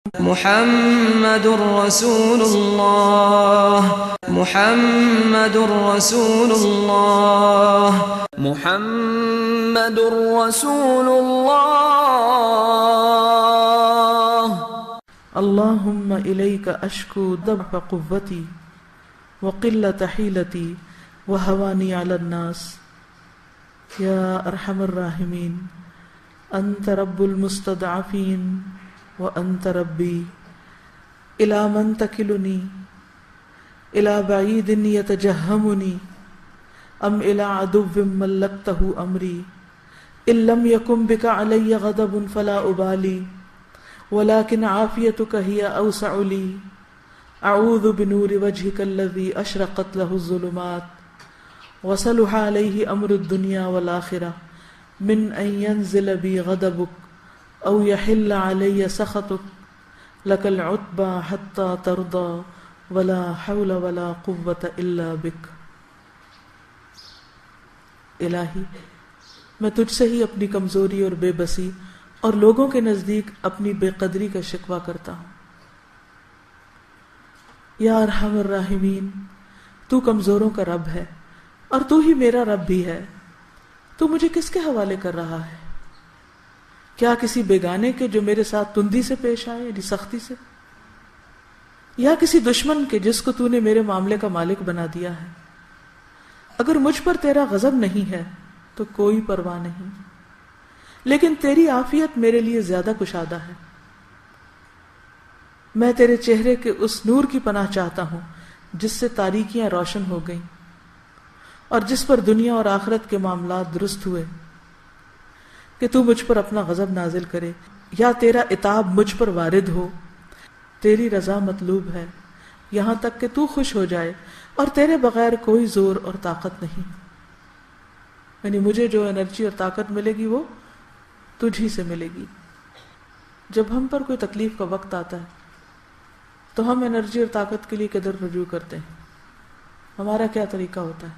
محمد رسول اللہ محمد رسول اللہ محمد رسول اللہ اللہم الیک اشکو ضعف قوتی وقلۃ حیلتی وہوانی علی الناس یا ارحم الراحمین انت رب المستضعفین وانت ربی الی من تکلنی الی بعید یتجہمنی ام الی عدو ملکتہ امری ان لم یکن بک علی غضب فلا ابالی ولكن عافیتک ہی اوسع لی اعوذ بنور وجهک الذی اشرقت له الظلمات وصلح علیہ امر الدنیا والآخرہ من ان ينزل بی غضبک او یحل علی سخطک لک العتبى حتی ترضى ولا حول ولا قوة الا بک۔ الہی میں تجھ سے ہی اپنی کمزوری اور بے بسی اور لوگوں کے نزدیک اپنی بے قدری کا شکوہ کرتا ہوں۔ یا ارحم الراحمین، تو کمزوروں کا رب ہے اور تو ہی میرا رب بھی ہے، تو مجھے کس کے حوالے کر رہا ہے؟ کیا کسی بیگانے کے جو میرے ساتھ تندی سے پیش آئے، یعنی سختی سے، یا کسی دشمن کے جس کو تو نے میرے معاملے کا مالک بنا دیا ہے؟ اگر مجھ پر تیرا غضب نہیں ہے تو کوئی پرواہ نہیں، لیکن تیری عافیت میرے لیے زیادہ کشادہ ہے۔ میں تیرے چہرے کے اس نور کی پناہ چاہتا ہوں جس سے تاریکیاں روشن ہو گئیں اور جس پر دنیا اور آخرت کے معاملات درست ہوئے، کہ تو مجھ پر اپنا غضب نازل کرے یا تیرا عتاب مجھ پر وارد ہو۔ تیری رضا مطلوب ہے یہاں تک کہ تو خوش ہو جائے، اور تیرے بغیر کوئی زور اور طاقت نہیں، یعنی مجھے جو انرجی اور طاقت ملے گی وہ تجھ ہی سے ملے گی۔ جب ہم پر کوئی تکلیف کا وقت آتا ہے تو ہم انرجی اور طاقت کے لیے کدھر رجوع کرتے ہیں؟ ہمارا کیا طریقہ ہوتا ہے؟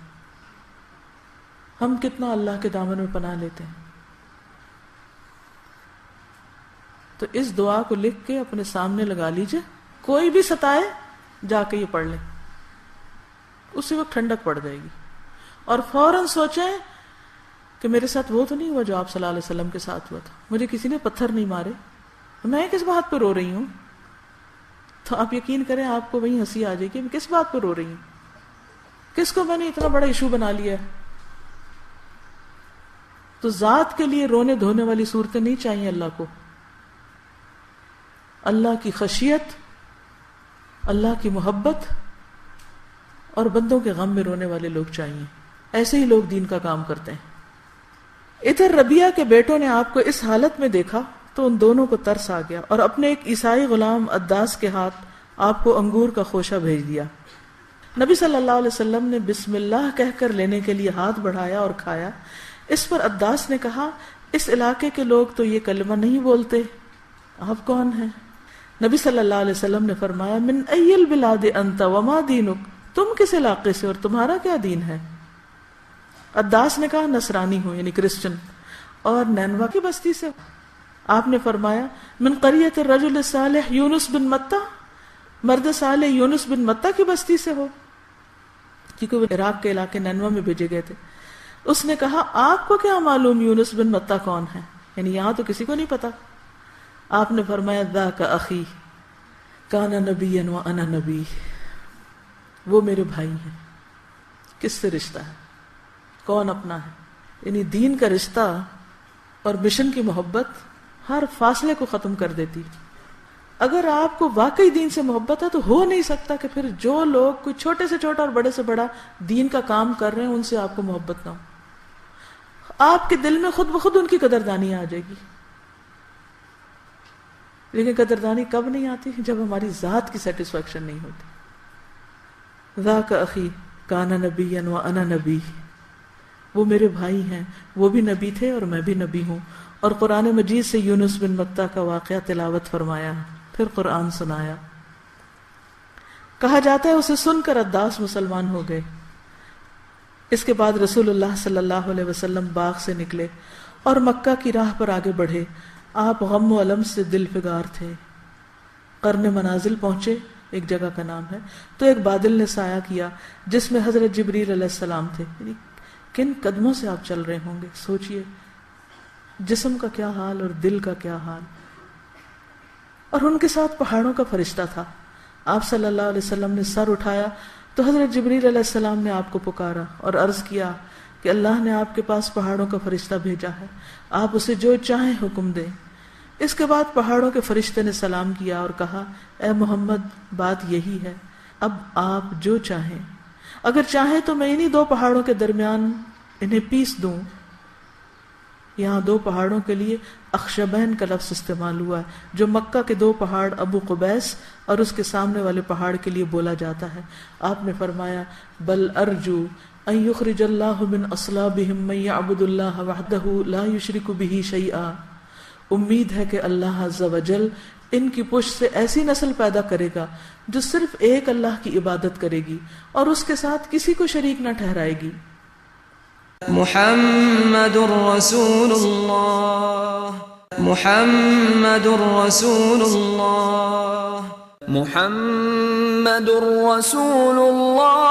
ہم کتنا اللہ کے دامن میں پناہ لیتے ہیں؟ تو اس دعا کو لکھ کے اپنے سامنے لگا لیجئے، کوئی بھی ستائے جا کے یہ پڑھ لیں، اسی وقت ٹھنڈک پڑ جائے گی، اور فوراً سوچیں کہ میرے ساتھ وہ تو نہیں ہوا جو آپ صلی اللہ علیہ وسلم کے ساتھ ہوا تھا، مجھے کسی نے پتھر نہیں مارے، میں کس بات پہ رو رہی ہوں؟ تو آپ یقین کریں آپ کو وہیں ہنسی آ جائے گی، میں کس بات پہ رو رہی ہوں، کس کو میں نے اتنا بڑا ایشو بنا لیا ہے؟ تو ذات کے لیے رونے دھونے والی صورتیں نہیں چاہیے اللہ کو، اللہ کی خشیت، اللہ کی محبت اور بندوں کے غم میں رونے والے لوگ چاہیے۔ ایسے ہی لوگ دین کا کام کرتے ہیں۔ ادھر ربیہ کے بیٹوں نے آپ کو اس حالت میں دیکھا تو ان دونوں کو ترس آ گیا، اور اپنے ایک عیسائی غلام عداس کے ہاتھ آپ کو انگور کا خوشہ بھیج دیا۔ نبی صلی اللہ علیہ وسلم نے بسم اللہ کہہ کر لینے کے لیے ہاتھ بڑھایا اور کھایا۔ اس پر عداس نے کہا، اس علاقے کے لوگ تو یہ کلمہ نہیں بولتے، آپ کون ہیں؟ نبی صلی اللہ علیہ وسلم نے فرمایا، من ای البلاد انت وما دینک، تم کس علاقے سے اور تمہارا کیا دین ہے؟ عداس نے کہا، نصرانی ہوں، یعنی کرسچن، اور نینوا کی بستی سے۔ آپ نے فرمایا، من قریۃ الرجل الصالح یونس بن متہ، مرد صالح یونس بن متہ کی بستی سے ہو، کیونکہ وہ عراق کے علاقے نینوا میں بھیجے گئے تھے۔ اس نے کہا، آپ کو کیا معلوم یونس بن متہ کون ہے؟ یعنی یہاں تو کسی کو نہیں پتا۔ آپ نے فرمایا، ذاک اخی کان نبیا وانا نبی، وہ میرے بھائی ہیں۔ کس سے رشتہ ہے؟ کون اپنا ہے؟ یعنی دین کا رشتہ اور مشن کی محبت ہر فاصلے کو ختم کر دیتی۔ اگر آپ کو واقعی دین سے محبت ہے تو ہو نہیں سکتا کہ پھر جو لوگ کوئی چھوٹے سے چھوٹا اور بڑے سے بڑا دین کا کام کر رہے ہیں ان سے آپ کو محبت نہ ہو۔ آپ کے دل میں خود بخود ان کی قدردانی آ جائے گی۔ لیکن قدردانی کب نہیں آتی؟ جب ہماری ذات کی سیٹسفیکشن نہیں ہوتی۔ ذاک اخی کان نبیا وانا نبی، وہ میرے بھائی ہیں، وہ بھی نبی تھے اور میں بھی نبی ہوں۔ اور قرآن مجید سے یونس بن متہ کا واقعہ تلاوت فرمایا، پھر قرآن سنایا۔ کہا جاتا ہے اسے سن کر عداس مسلمان ہو گئے۔ اس کے بعد رسول اللہ صلی اللہ علیہ وسلم باغ سے نکلے اور مکہ کی راہ پر آگے بڑھے۔ آپ غم و علم سے دل فگار تھے، قرن منازل پہنچے، ایک جگہ کا نام ہے، تو ایک بادل نے سایہ کیا جس میں حضرت جبریل علیہ السلام تھے. یعنی کن قدموں سے آپ چل رہے ہوں گے، سوچئے جسم کا کیا حال اور دل کا کیا حال. اور ان کے ساتھ پہاڑوں کا فرشتہ تھا. آپ صلی اللہ علیہ وسلم نے سر اٹھایا تو حضرت جبریل علیہ السلام نے آپ کو پکارا اور عرض کیا کہ اللہ نے آپ کے پاس پہاڑوں کا فرشتہ بھیجا ہے، آپ اسے جو چاہیں حکم دیں. اس کے بعد پہاڑوں کے فرشتے نے سلام کیا اور کہا اے محمد بات یہی ہے، اب آپ جو چاہیں، اگر چاہیں تو میں انہی دو پہاڑوں کے درمیان انہیں پیس دوں. یہاں دو پہاڑوں کے لیے اخشبین کا لفظ استعمال ہوا ہے جو مکہ کے دو پہاڑ ابو قبیس اور اس کے سامنے والے پہاڑ کے لیے بولا جاتا ہے. آپ نے فرمایا بل ارجو ان یخرج اللہ من اصلابہم من یعبد اللہ وحدہ لا یشرک بہ شیئا. امید ہے کہ اللہ عز وجل ان کی پشت سے ایسی نسل پیدا کرے گا جو صرف ایک اللہ کی عبادت کرے گی اور اس کے ساتھ کسی کو شریک نہ ٹھہرائے گی. محمد رسول اللہ، محمد رسول اللہ، محمد رسول اللہ.